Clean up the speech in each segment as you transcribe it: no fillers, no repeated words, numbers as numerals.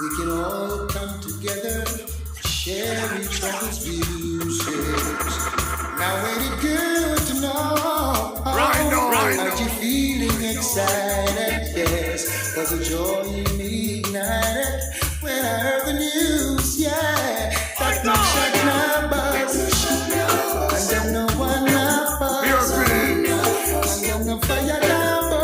We can all come together, share each other's views. Now ain't it good to know? Aren't you feeling excited? Yes, cause the joy in me ignited when I heard the news. Yeah, that man shot my buzz, and then no one my buzz, and then the fire down buzz.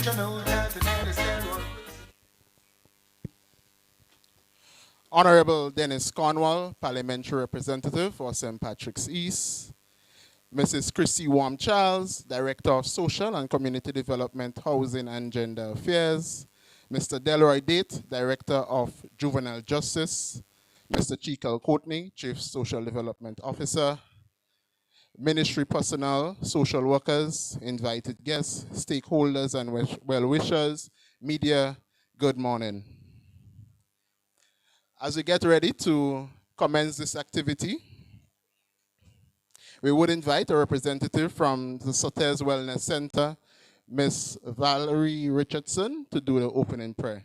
you know that and understand what. Honorable Dennis Cornwall, Parliamentary Representative for St. Patrick's East. Mrs. Chrissy Warm Charles, Director of Social and Community Development, Housing and Gender Affairs. Mr. Delroy Date, Director of Juvenile Justice. Mr. Chikal Courtney, Chief Social Development Officer. Ministry personnel, social workers, invited guests, stakeholders and well-wishers, media, good morning. As we get ready to commence this activity, we would invite a representative from the Sotez Wellness Center, Ms. Valerie Richardson, to do the opening prayer.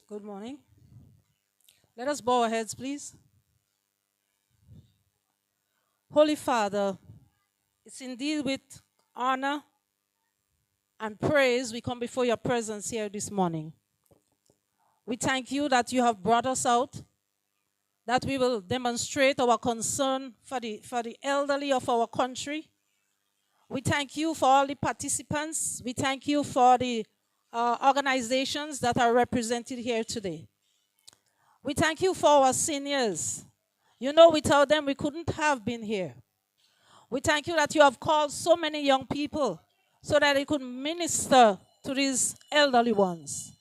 Good morning. Let us bow our heads, please. Holy Father, it's indeed with honor and praise we come before your presence here this morning. We thank you that you have brought us out, that we will demonstrate our concern for the elderly of our country. We thank you for all the participants. We thank you for the organizations that are represented here today. We thank you for our seniors. You know, without them, we couldn't have been here. We thank you that you have called so many young people so that they could minister to these elderly ones.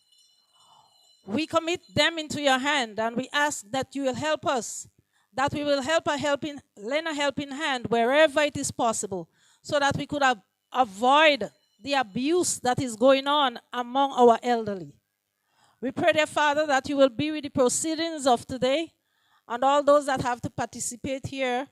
We commit them into your hand and we ask that you will help us, that we will lend a helping hand wherever it is possible so that we could avoid the abuse that is going on among our elderly. We pray, dear Father, that you will be with the proceedings of today and all those that have to participate here.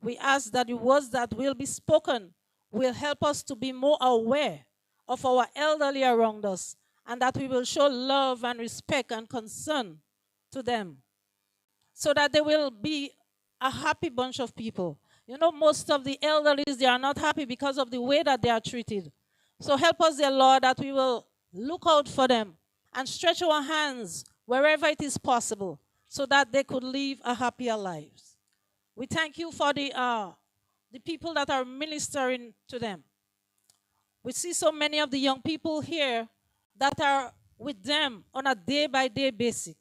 We ask that the words that will be spoken will help us to be more aware of our elderly around us and that we will show love and respect and concern to them so that they will be a happy bunch of people. You know, most of the elderly, they are not happy because of the way that they are treated. So help us, dear Lord, that we will look out for them and stretch our hands wherever it is possible so that they could live a happier lives. We thank you for the people that are ministering to them. We see so many of the young people here that are with them on a day-by-day basis.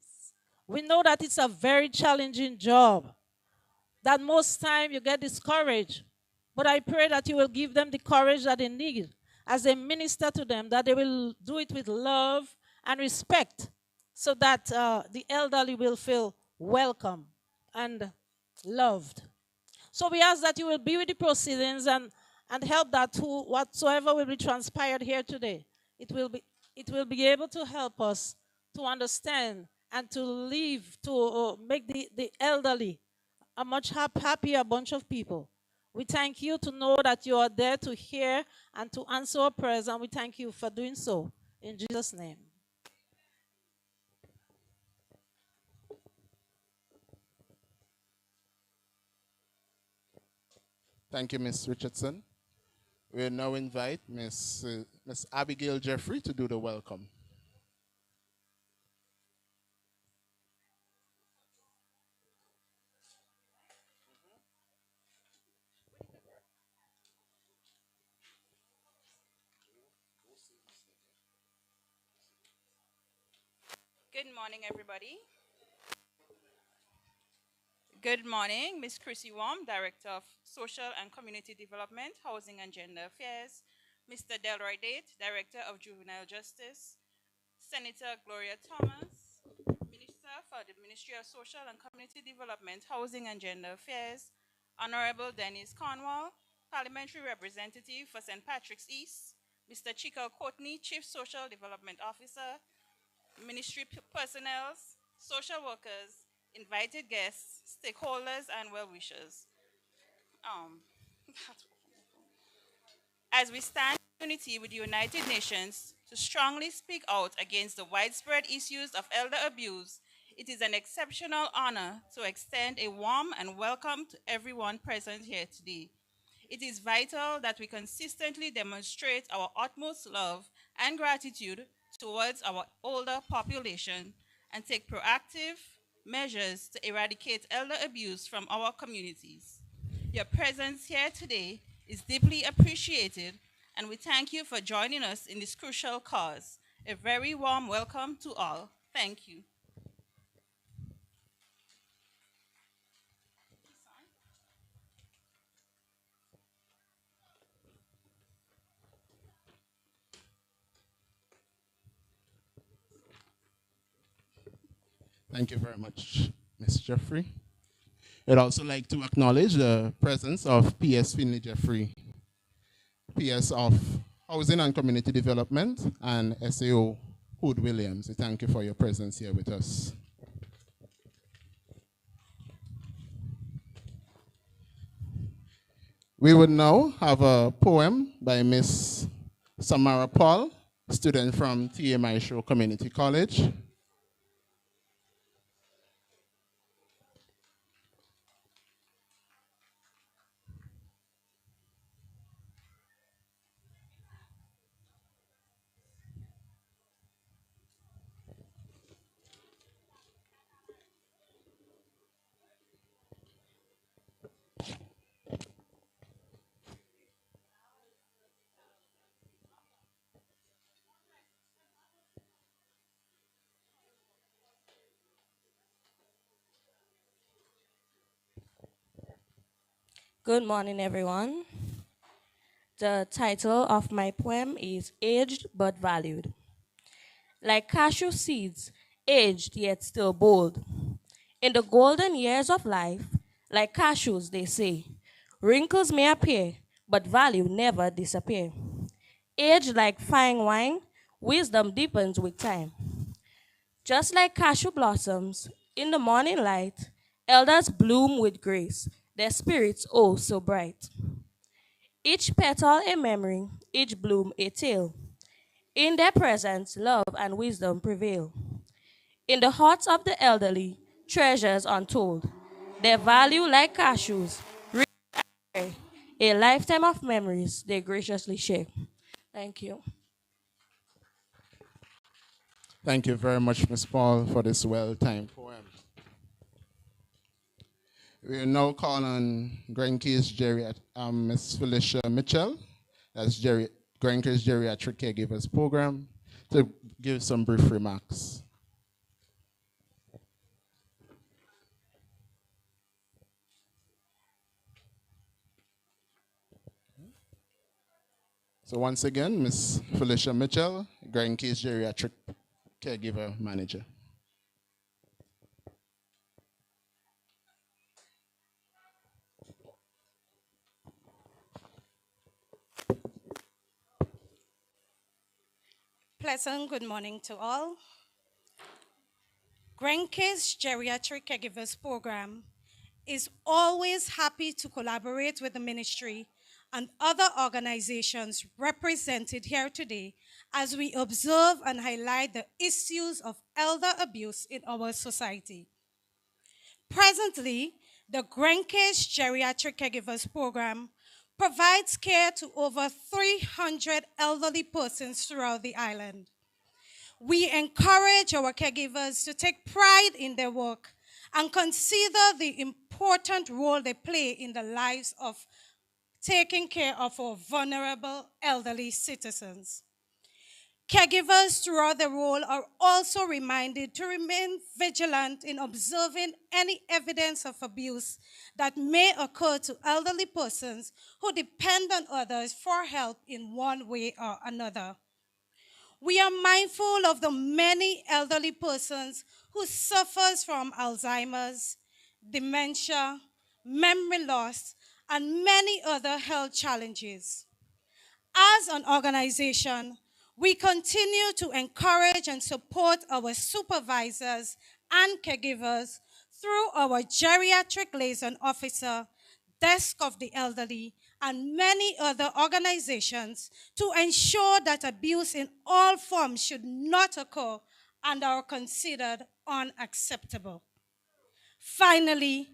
We know that it's a very challenging job, that most time you get discouraged. But I pray that you will give them the courage that they need as they minister to them, that they will do it with love and respect so that the elderly will feel welcome and loved. So we ask that you will be with the proceedings and help that whatsoever will be transpired here today, it will be able to help us to understand and to live, to make the elderly a much happier bunch of people. We thank you to know that you are there to hear and to answer our prayers, and we thank you for doing so. In Jesus' name. Thank you, Ms. Richardson. We now invite Ms. Abigail Jeffrey to do the welcome. Good morning, everybody. Good morning, Ms. Chrissy Warm, Director of Social and Community Development, Housing and Gender Affairs, Mr. Delroy Date, Director of Juvenile Justice, Senator Gloria Thomas, Minister for the Ministry of Social and Community Development, Housing and Gender Affairs, Honorable Dennis Cornwall, Parliamentary Representative for St. Patrick's East, Mr. Chikal Courtney, Chief Social Development Officer, Ministry personnel, social workers, invited guests, stakeholders, and well-wishers. As we stand in unity with the United Nations to strongly speak out against the widespread issues of elder abuse, it is an exceptional honor to extend a warm and welcome to everyone present here today. It is vital that we consistently demonstrate our utmost love and gratitude towards our older population and take proactive, measures to eradicate elder abuse from our communities. Your presence here today is deeply appreciated, and we thank you for joining us in this crucial cause. A very warm welcome to all. Thank you. Thank you very much, Ms. Jeffrey. I'd also like to acknowledge the presence of PS Finley Jeffrey, PS of Housing and Community Development, and SAO Hood Williams. We thank you for your presence here with us. We would now have a poem by Miss Samara Paul, student from TMI Show Community College. Good morning, everyone. The title of my poem is Aged but Valued. Like cashew seeds, aged yet still bold. In the golden years of life, like cashews, they say, wrinkles may appear, but value never disappear. Aged like fine wine, wisdom deepens with time. Just like cashew blossoms, in the morning light, elders bloom with grace, their spirits oh so bright. Each petal a memory, each bloom a tale. In their presence, love and wisdom prevail. In the hearts of the elderly, treasures untold. Their value like cashews, rich and rare. A lifetime of memories they graciously share. Thank you. Thank you very much, Ms. Paul, for this well-timed poem. We will now call on Grenke's Ms. Felicia Mitchell, that's Grenke's Geriatric Caregivers Program, to give some brief remarks. So once again, Ms. Felicia Mitchell, Grenke's Geriatric Caregiver Manager. Pleasant good morning to all. Grenke's Geriatric Caregivers Program is always happy to collaborate with the ministry and other organizations represented here today as we observe and highlight the issues of elder abuse in our society. Presently, the Grenke's Geriatric Caregivers Program provides care to over 300 elderly persons throughout the island. We encourage our caregivers to take pride in their work and consider the important role they play in the lives of taking care of our vulnerable elderly citizens. Caregivers throughout the role are also reminded to remain vigilant in observing any evidence of abuse that may occur to elderly persons who depend on others for help in one way or another. We are mindful of the many elderly persons who suffers from Alzheimer's, dementia, memory loss, and many other health challenges. As an organization, we continue to encourage and support our supervisors and caregivers through our geriatric liaison officer, desk of the elderly, and many other organizations to ensure that abuse in all forms should not occur and are considered unacceptable. Finally,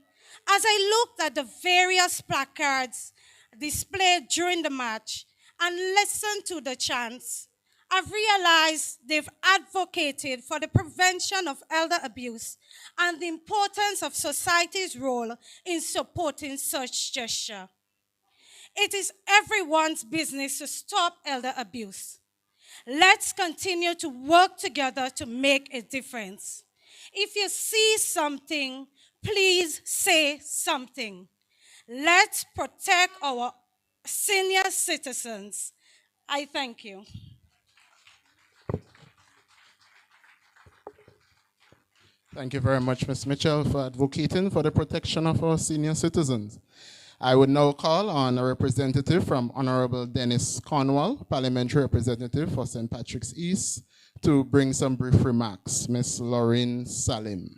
as I looked at the various placards displayed during the march and listened to the chants, I've realized they've advocated for the prevention of elder abuse and the importance of society's role in supporting such gesture. It is everyone's business to stop elder abuse. Let's continue to work together to make a difference. If you see something, please say something. Let's protect our senior citizens. I thank you. Thank you very much, Ms. Mitchell, for advocating for the protection of our senior citizens. I would now call on a representative from Honorable Dennis Cornwall, Parliamentary Representative for St. Patrick's East, to bring some brief remarks. Ms. Lauren Salim.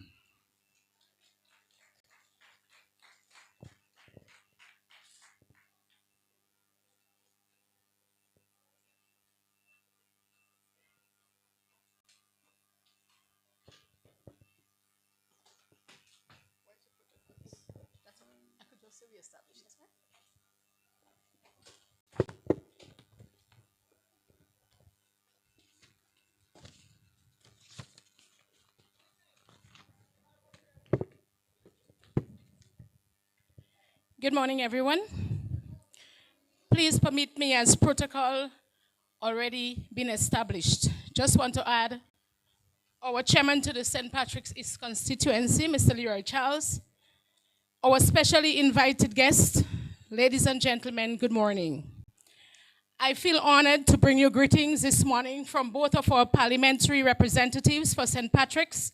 Good morning, everyone. Please permit me, as protocol already been established, just want to add our chairman to the St. Patrick's East constituency, Mr. Leroy Charles, our specially invited guest, ladies and gentlemen, good morning. I feel honored to bring you greetings this morning from both of our parliamentary representatives for St. Patrick's,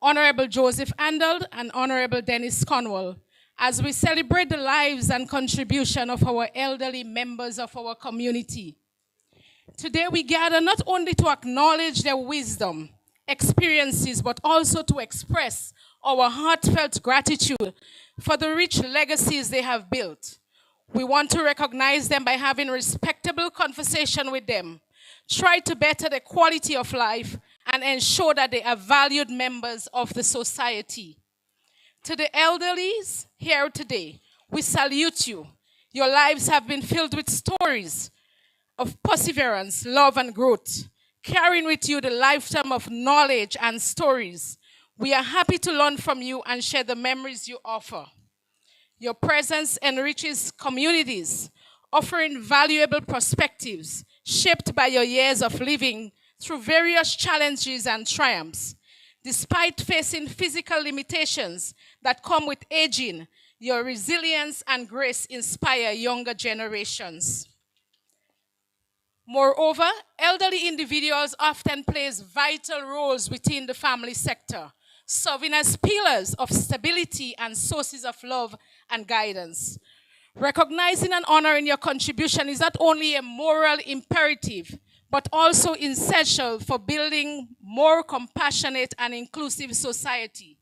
Honorable Joseph Andald and Honorable Dennis Cornwall, as we celebrate the lives and contribution of our elderly members of our community. Today we gather not only to acknowledge their wisdom, experiences, but also to express our heartfelt gratitude for the rich legacies they have built. We want to recognize them by having respectable conversation with them, try to better the quality of life, and ensure that they are valued members of the society. To the elderlies here today, we salute you. Your lives have been filled with stories of perseverance, love, and growth, carrying with you the lifetime of knowledge and stories. We are happy to learn from you and share the memories you offer. Your presence enriches communities, offering valuable perspectives shaped by your years of living through various challenges and triumphs. Despite facing physical limitations that come with aging, your resilience and grace inspire younger generations. Moreover, elderly individuals often play vital roles within the family sector, serving as pillars of stability and sources of love and guidance. Recognizing and honoring your contribution is not only a moral imperative, but also essential for building more compassionate and inclusive society.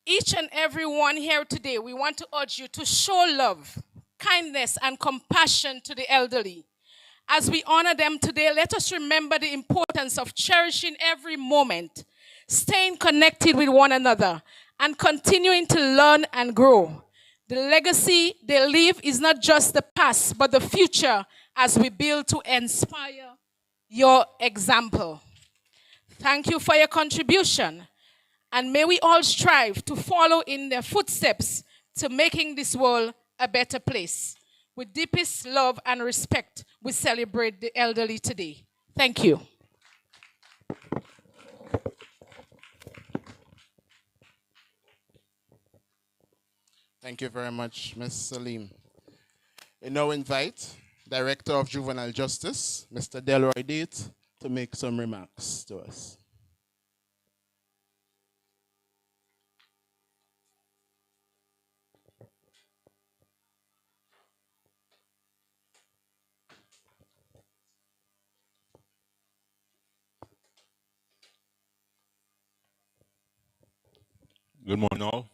Each and every one here today, we want to urge you to show love, kindness, and compassion to the elderly. As we honor them today, let us remember the importance of cherishing every moment, staying connected with one another, and continuing to learn and grow. The legacy they leave is not just the past, but the future as we build to inspire your example. Thank you for your contribution, and may we all strive to follow in their footsteps to making this world a better place. With deepest love and respect, we celebrate the elderly today. Thank you. Thank you very much, Ms. Salim. I now invite Director of Juvenile Justice, Mr. Delroy Date, to make some remarks to us. Good morning, all.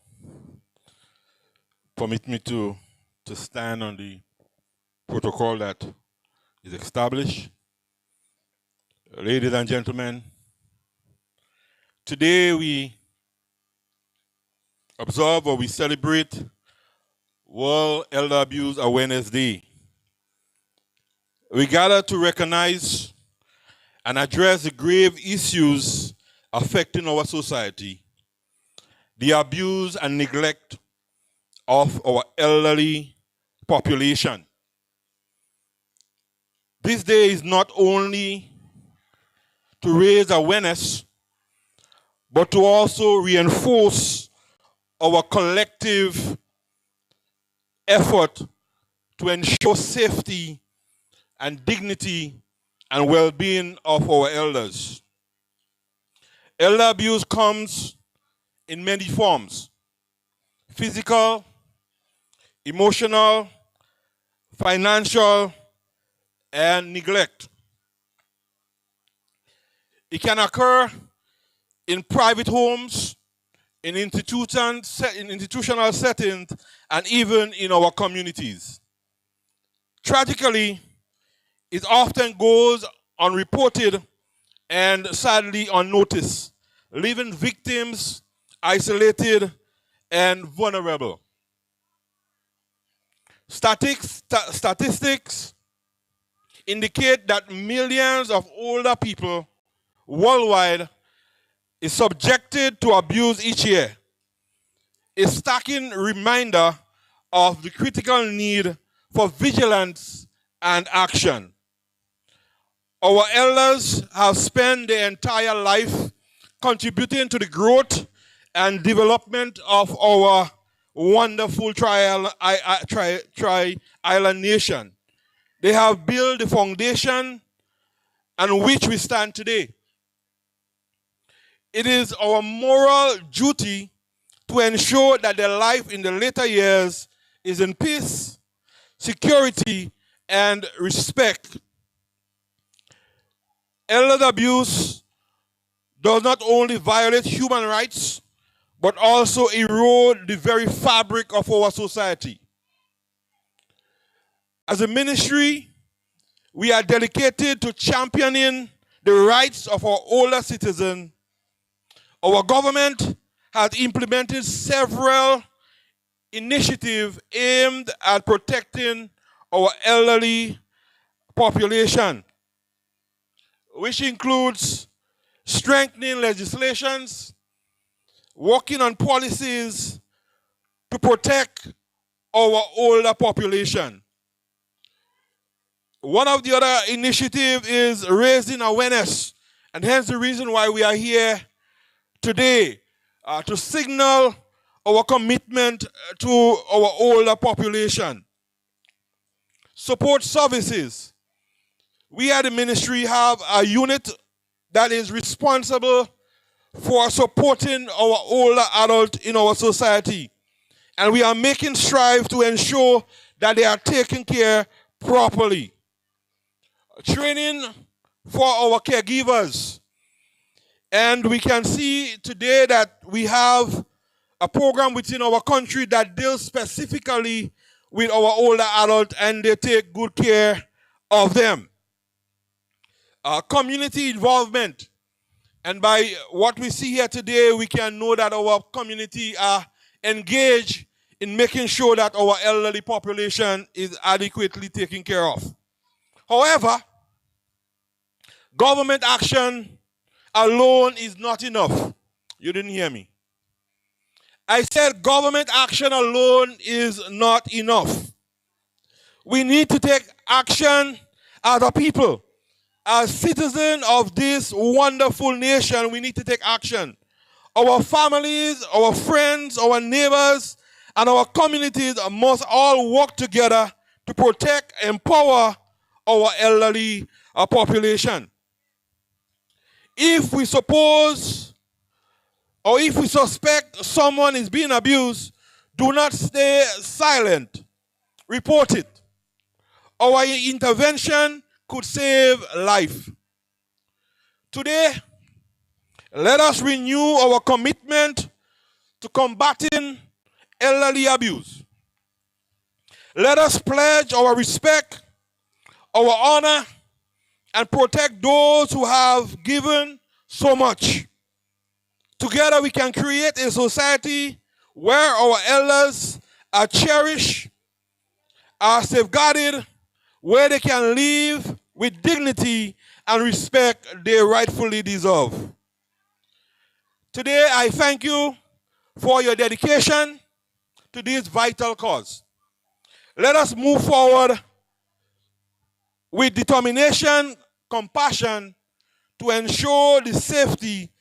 Permit me to stand on the protocol that is established. Ladies and gentlemen, today we observe or we celebrate World Elder Abuse Awareness Day. we gather to recognize and address the grave issues affecting our society, the abuse and neglect of our elderly population. This day is not only to raise awareness, but to also reinforce our collective effort to ensure safety and dignity and well-being of our elders. Elder abuse comes in many forms: physical, emotional, financial, and neglect. It can occur in private homes, in institutional settings, and even in our communities. Tragically, it often goes unreported and sadly unnoticed, leaving victims isolated and vulnerable. Statistics indicate that millions of older people worldwide is subjected to abuse each year, a starking reminder of the critical need for vigilance and action. Our elders have spent their entire life contributing to the growth and development of our wonderful tri-island nation. They have built the foundation on which we stand today. It is our moral duty to ensure that their life in the later years is in peace, security, and respect. Elder abuse does not only violate human rights, but also erode the very fabric of our society. As a ministry, we are dedicated to championing the rights of our older citizens. Our government has implemented several initiatives aimed at protecting our elderly population, which includes strengthening legislations, working on policies to protect our older population. One of the other initiatives is raising awareness, and hence the reason why we are here today, to signal our commitment to our older population. Support services. We at the ministry have a unit that is responsible for supporting our older adults in our society. And we are making strides to ensure that they are taken care properly. Training for our caregivers. And we can see today that we have a program within our country that deals specifically with our older adults, and they take good care of them. Community involvement. And by what we see here today, we can know that our community are engaged in making sure that our elderly population is adequately taken care of. However, government action alone is not enough. You didn't hear me. I said government action alone is not enough. We need to take action as a people. As citizens of this wonderful nation, we need to take action. Our families, our friends, our neighbors, and our communities must all work together to protect and empower our elderly population. If we suppose or if we suspect someone is being abused, do not stay silent. Report it. Our intervention could save life. Today, let us renew our commitment to combating elderly abuse. Let us pledge our respect, our honor, and protect those who have given so much. Together we can create a society where our elders are cherished, are safeguarded, where they can live with dignity and respect they rightfully deserve. Today, I thank you for your dedication to this vital cause. Let us move forward with determination, compassion to ensure the safety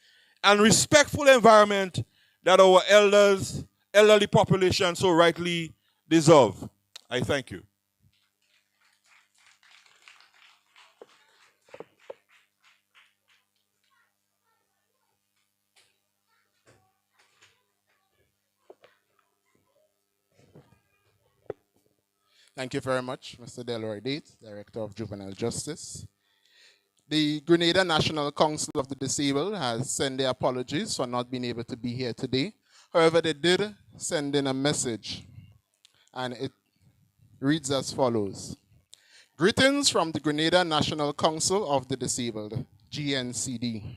and respectful environment that our elderly population so rightly deserve. I thank you. Thank you very much, Mr. Delroy Date, Director of Juvenile Justice. The Grenada National Council of the Disabled has sent their apologies for not being able to be here today. However, they did send in a message, and it reads as follows. Greetings from the Grenada National Council of the Disabled, GNCD.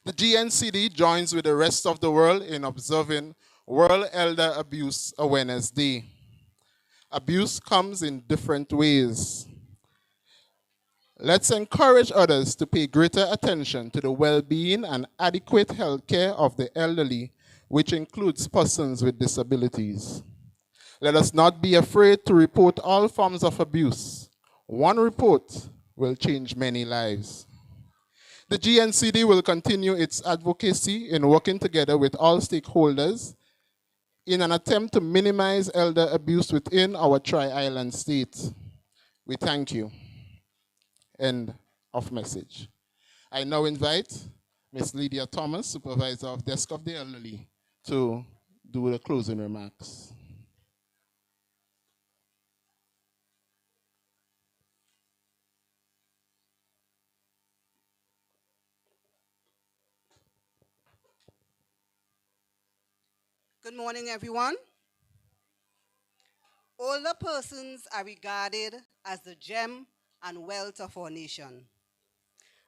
The GNCD joins with the rest of the world in observing World Elder Abuse Awareness Day. Abuse comes in different ways. Let's encourage others to pay greater attention to the well-being and adequate health care of the elderly, which includes persons with disabilities. Let us not be afraid to report all forms of abuse. One report will change many lives. The GNCD will continue its advocacy in working together with all stakeholders in an attempt to minimize elder abuse within our Tri-Island state. We thank you. End of message. I now invite Ms. Lydia Thomas, Supervisor of Desk of the Elderly, to do the closing remarks. Good morning, everyone. Older persons are regarded as the gem and wealth of our nation.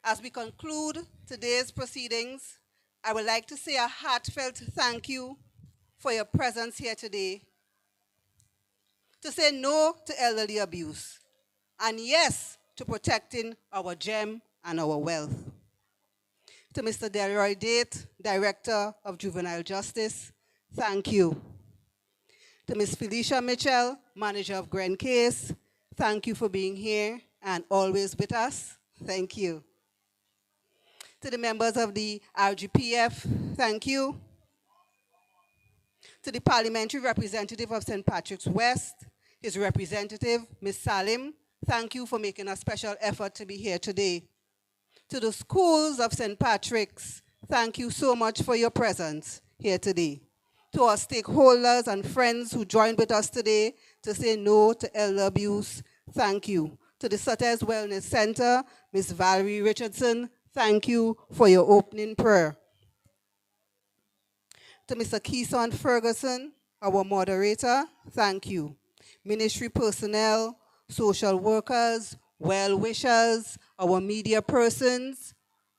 As we conclude today's proceedings, I would like to say a heartfelt thank you for your presence here today, to say no to elderly abuse, and yes to protecting our gem and our wealth. To Mr. Delroy Date, Director of Juvenile Justice, thank you. To Ms. Felicia Mitchell, Manager of Gren Case, thank you for being here and always with us. Thank you. To the members of the RGPF, thank you. To the Parliamentary Representative of St. Patrick's West, his representative, Ms. Salim, thank you for making a special effort to be here today. To the schools of St. Patrick's, thank you so much for your presence here today. To our stakeholders and friends who joined with us today to say no to elder abuse, thank you. To the Sutter's Wellness Center, Ms. Valerie Richardson, thank you for your opening prayer. To Mr. Keeson Ferguson, our moderator, thank you. Ministry personnel, social workers, well-wishers, our media persons,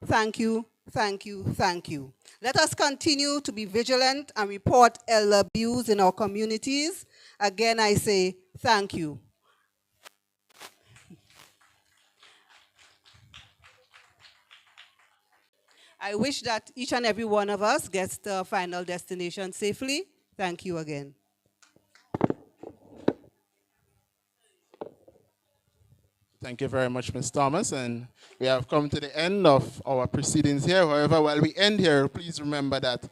thank you, thank you, thank you. Let us continue to be vigilant and report elder abuse in our communities. Again, I say thank you. I wish that each and every one of us gets to our final destination safely. Thank you again. Thank you very much, Ms. Thomas. And we have come to the end of our proceedings here. However, while we end here, please remember that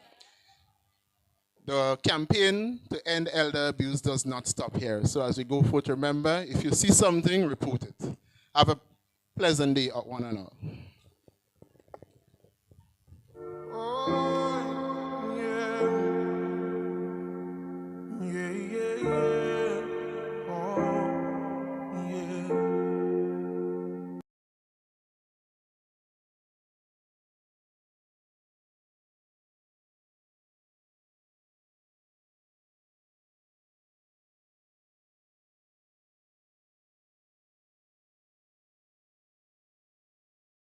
the campaign to end elder abuse does not stop here. So as we go forth, remember, if you see something, report it. Have a pleasant day, one and all. Oh, yeah. Yeah, yeah, yeah.